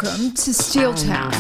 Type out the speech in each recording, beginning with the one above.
Welcome to Steeltown.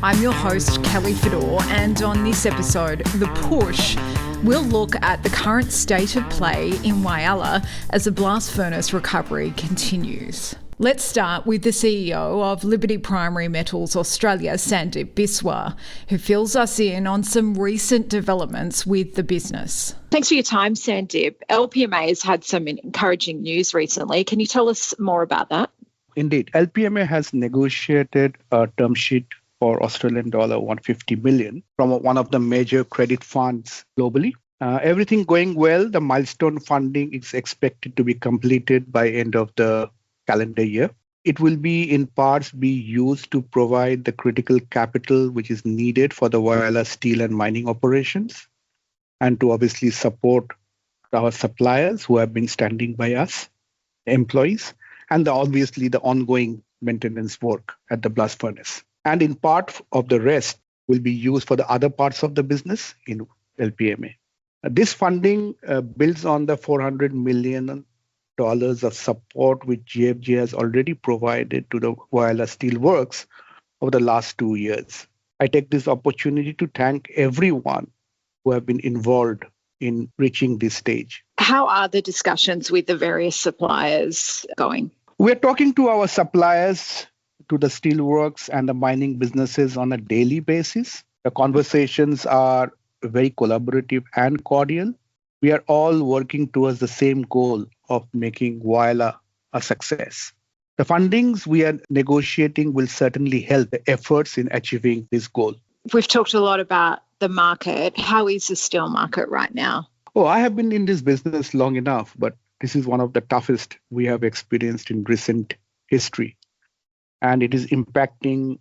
I'm your host, Kelly Fedor, and on this episode, The Push, we'll look at the current state of play in Whyalla as the blast furnace recovery continues. Let's start with the CEO of Liberty Primary Metals Australia, Sandip Biswas, who fills us in on some recent developments with the business. Thanks for your time, Sandip. LPMA has had some encouraging news recently. Can you tell us more about that? Indeed. LPMA has negotiated a term sheet for Australian dollar 150 million from one of the major credit funds globally. Everything going well. The milestone funding is expected to be completed by end of the calendar year. It will be in parts be used to provide the critical capital which is needed for the Whyalla steel and mining operations, and to obviously support our suppliers who have been standing by us, employees, and obviously the ongoing maintenance work at the blast furnace. And in part of the rest will be used for the other parts of the business in LPMA. This funding builds on the $400 million of support which GFG has already provided to the Whyalla Steelworks over the last 2 years. I take this opportunity to thank everyone who have been involved in reaching this stage. How are the discussions with the various suppliers going? We're talking to our suppliers, to the steelworks and the mining businesses on a daily basis. The conversations are very collaborative and cordial. We are all working towards the same goal of making Whyalla a success. The fundings we are negotiating will certainly help the efforts in achieving this goal. We've talked a lot about the market. How is the steel market right now? I have been in this business long enough, but this is one of the toughest we have experienced in recent history. And it is impacting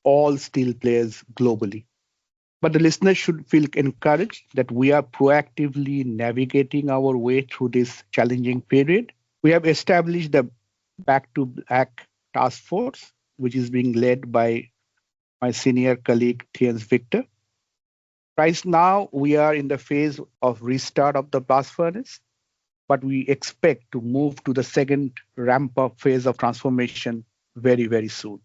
all steel players globally. But the listeners should feel encouraged that we are proactively navigating our way through this challenging period. We have established the Back to Black task force, which is being led by my senior colleague, Thierry Victor. Right now, we are in the phase of restart of the blast furnace, but we expect to move to the second ramp-up phase of transformation very, very soon.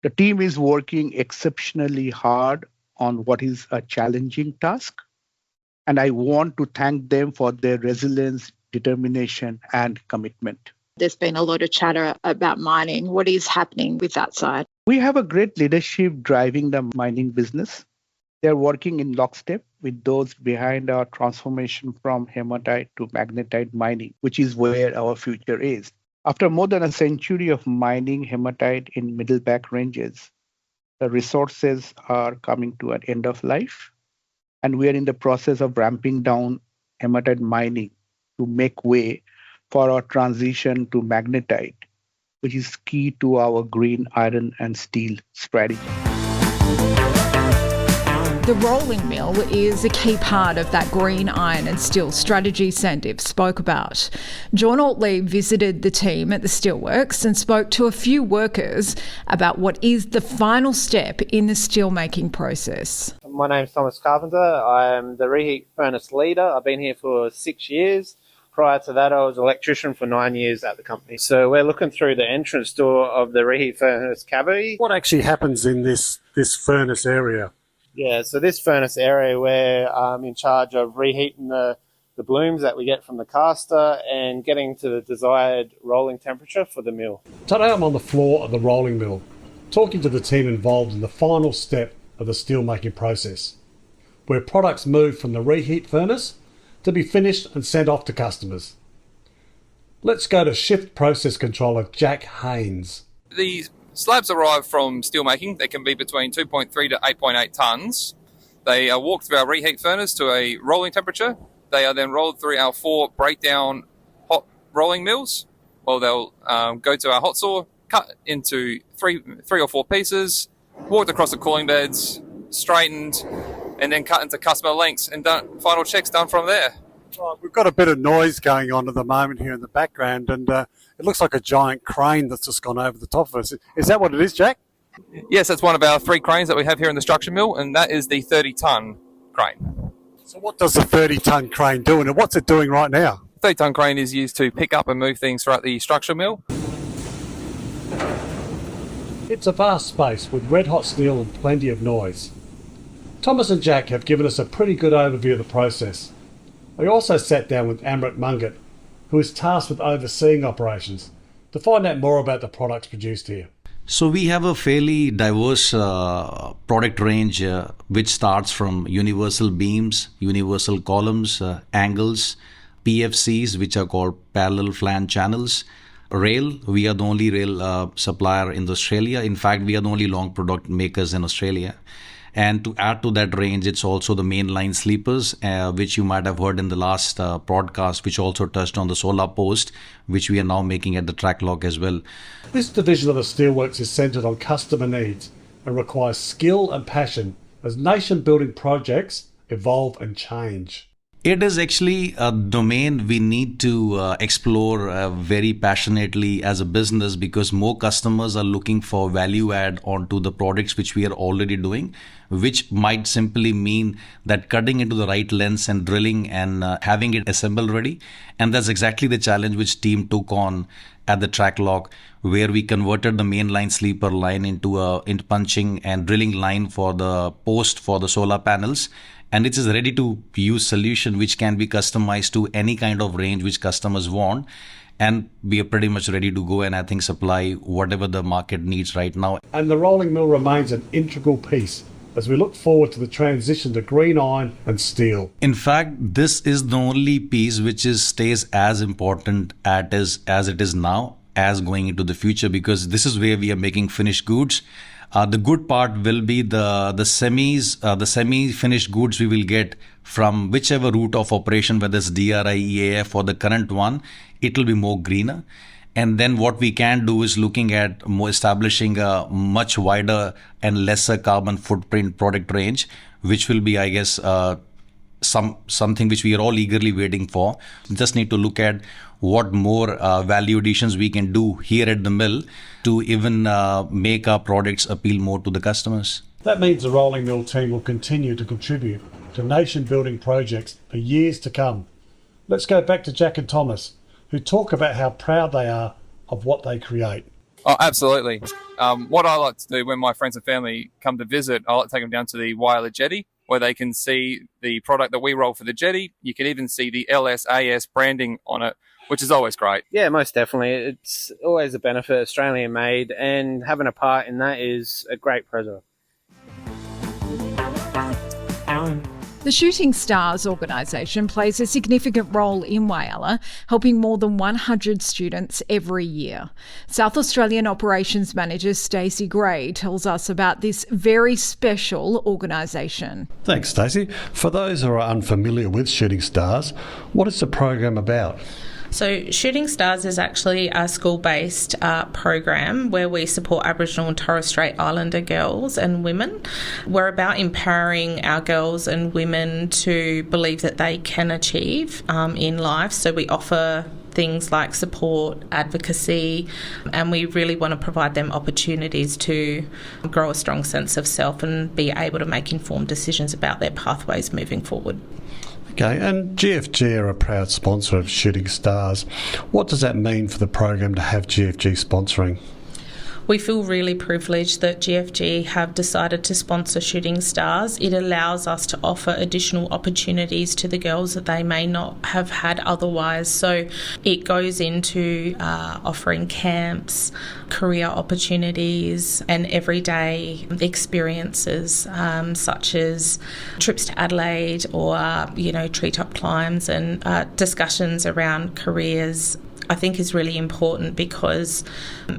The team is working exceptionally hard on what is a challenging task. And I want to thank them for their resilience, determination, and commitment. There's been a lot of chatter about mining. What is happening with that side? We have a great leadership driving the mining business. They're working in lockstep with those behind our transformation from hematite to magnetite mining, which is where our future is. After more than a century of mining hematite in middle back ranges, the resources are coming to an end of life, and we are in the process of ramping down hematite mining to make way for our transition to magnetite, which is key to our green iron and steel strategy. The rolling mill is a key part of that green iron and steel strategy Sandip spoke about. John Ortley visited the team at the steelworks and spoke to a few workers about what is the final step in the steelmaking process. My name's Thomas Carpenter. I'm the reheat furnace leader. I've been here for 6 years. Prior to that, I was an electrician for 9 years at the company. So we're looking through the entrance door of the reheat furnace cavity. What actually happens in this furnace area? Yeah, so this furnace area, we're in charge of reheating the blooms that we get from the caster and getting to the desired rolling temperature for the mill. Today I'm on the floor of the rolling mill, talking to the team involved in the final step of the steelmaking process, where products move from the reheat furnace to be finished and sent off to customers. Let's go to Shift Process Controller Jack Haines. These slabs arrive from steelmaking. They can be between 2.3 to 8.8 tonnes. They are walked through our reheat furnace to a rolling temperature. They are then rolled through our 4 breakdown hot rolling mills. Well, they'll go to our hot saw, cut into three or four pieces, walked across the cooling beds, straightened, and then cut into customer lengths and final checks done from there. Right, we've got a bit of noise going on at the moment here in the background, and it looks like a giant crane that's just gone over the top of us. Is that what it is, Jack? Yes, that's one of our 3 cranes that we have here in the structure mill, and that is the 30-tonne crane. So what does the 30-tonne crane do, and what's it doing right now? The 30-tonne crane is used to pick up and move things throughout the structure mill. It's a vast space with red-hot steel and plenty of noise. Thomas and Jack have given us a pretty good overview of the process. I also sat down with Amrit Mungat, who is tasked with overseeing operations, to find out more about the products produced here. So we have a fairly diverse product range which starts from universal beams, universal columns, angles, PFCs, which are called parallel flange channels. Rail, we are the only rail supplier in Australia. In fact, we are the only long product makers in Australia. And to add to that range, it's also the mainline sleepers, which you might have heard in the last broadcast, which also touched on the solar post, which we are now making at the track lock as well. This division of the steelworks is centred on customer needs and requires skill and passion as nation-building projects evolve and change. It is actually a domain we need to explore very passionately as a business, because more customers are looking for value add onto the products which we are already doing, which might simply mean that cutting into the right lengths and drilling and having it assembled ready. And that's exactly the challenge which team took on at the track lock, where we converted the mainline sleeper line into punching and drilling line for the post for the solar panels. And it is a ready-to-use solution which can be customized to any kind of range which customers want. And we are pretty much ready to go and I think supply whatever the market needs right now. And the rolling mill remains an integral piece as we look forward to the transition to green iron and steel. In fact, this is the only piece which stays as important as it is now, as going into the future, because this is where we are making finished goods. The good part will be the semi-finished goods we will get from whichever route of operation, whether it's DRI, EAF or the current one, it will be more greener. And then what we can do is looking at more establishing a much wider and lesser carbon footprint product range, which will be, I guess, something which we are all eagerly waiting for. We just need to look at what more value additions we can do here at the mill to even make our products appeal more to the customers. That means the rolling mill team will continue to contribute to nation-building projects for years to come. Let's go back to Jack and Thomas, who talk about how proud they are of what they create. Oh, absolutely. What I like to do when my friends and family come to visit, I like to take them down to the Whyalla jetty, where they can see the product that we roll for the jetty. You can even see the LSAS branding on it, which is always great. Yeah, most definitely. It's always a benefit, Australian made, and having a part in that is a great pleasure. The Shooting Stars organisation plays a significant role in Whyalla, helping more than 100 students every year. South Australian Operations Manager Stacey Gray tells us about this very special organisation. Thanks, Stacey. For those who are unfamiliar with Shooting Stars, what is the program about? So Shooting Stars is actually a school-based program where we support Aboriginal and Torres Strait Islander girls and women. We're about empowering our girls and women to believe that they can achieve in life. So we offer things like support, advocacy, and we really want to provide them opportunities to grow a strong sense of self and be able to make informed decisions about their pathways moving forward. Okay, and GFG are a proud sponsor of Shooting Stars. What does that mean for the program to have GFG sponsoring? We feel really privileged that GFG have decided to sponsor Shooting Stars. It allows us to offer additional opportunities to the girls that they may not have had otherwise. So it goes into offering camps, career opportunities and everyday experiences such as trips to Adelaide or, treetop climbs and discussions around careers. I think is really important because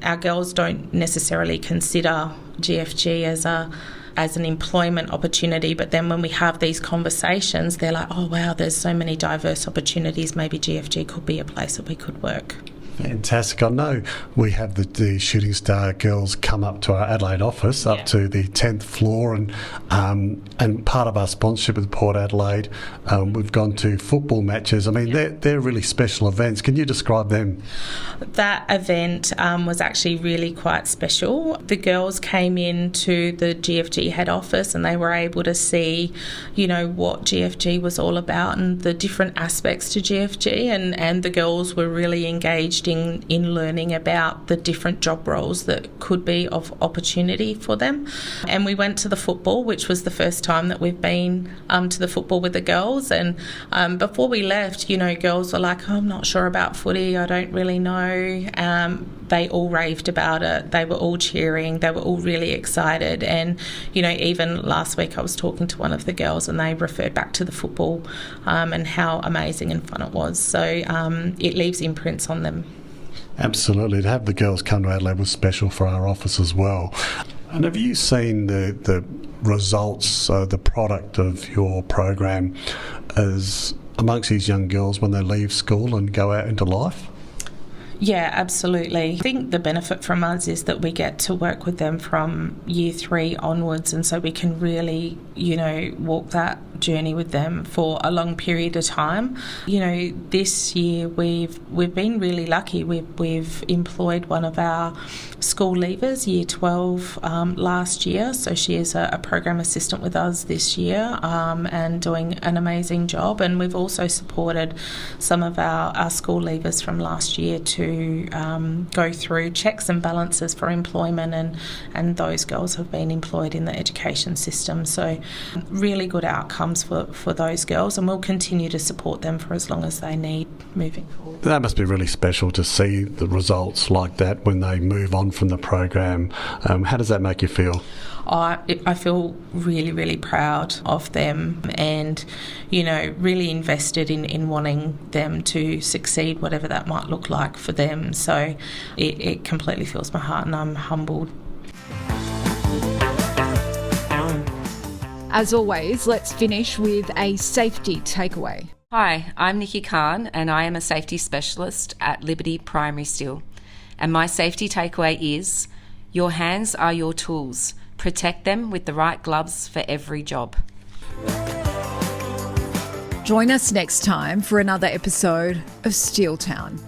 our girls don't necessarily consider GFG as an employment opportunity, but then when we have these conversations, they're like, oh wow, there's so many diverse opportunities, maybe GFG could be a place that we could work. Fantastic. I know we have the Shooting Star girls come up to our Adelaide office, up to the 10th floor, and part of our sponsorship with Port Adelaide, we've gone to football matches. I mean, they're really special events. Can you describe them? That event was actually really quite special. The girls came into the GFG head office and they were able to see, what GFG was all about and the different aspects to GFG, and the girls were really engaged in learning about the different job roles that could be of opportunity for them. And we went to the football, which was the first time that we've been to the football with the girls. And before we left, you know, girls were like, oh, I'm not sure about footy, I don't really know. They all raved about it. They were all cheering. They were all really excited. And, you know, even last week I was talking to one of the girls and they referred back to the football and how amazing and fun it was. So it leaves imprints on them. Absolutely. To have the girls come to Adelaide was special for our office as well. And have you seen the results, the product of your program as amongst these young girls when they leave school and go out into life? Yeah, absolutely. I think the benefit from us is that we get to work with them from year 3 onwards, and so we can really, you know, walk that journey with them for a long period of time. You know, this year we've been really lucky. We've employed one of our school leavers, year 12, last year. So she is a program assistant with us this year and doing an amazing job. And we've also supported some of our school leavers from last year to go through checks and balances for employment, and those girls have been employed in the education system. So really good outcomes for those girls, and we'll continue to support them for as long as they need moving forward. That must be really special to see the results like that when they move on from the program. How does that make you feel? I feel really, really proud of them and, you know, really invested in wanting them to succeed, whatever that might look like for them. So it completely fills my heart and I'm humbled. As always, let's finish with a safety takeaway. Hi, I'm Nikki Khan and I am a safety specialist at Liberty Primary Steel. And my safety takeaway is, your hands are your tools. Protect them with the right gloves for every job. Join us next time for another episode of Steel Town.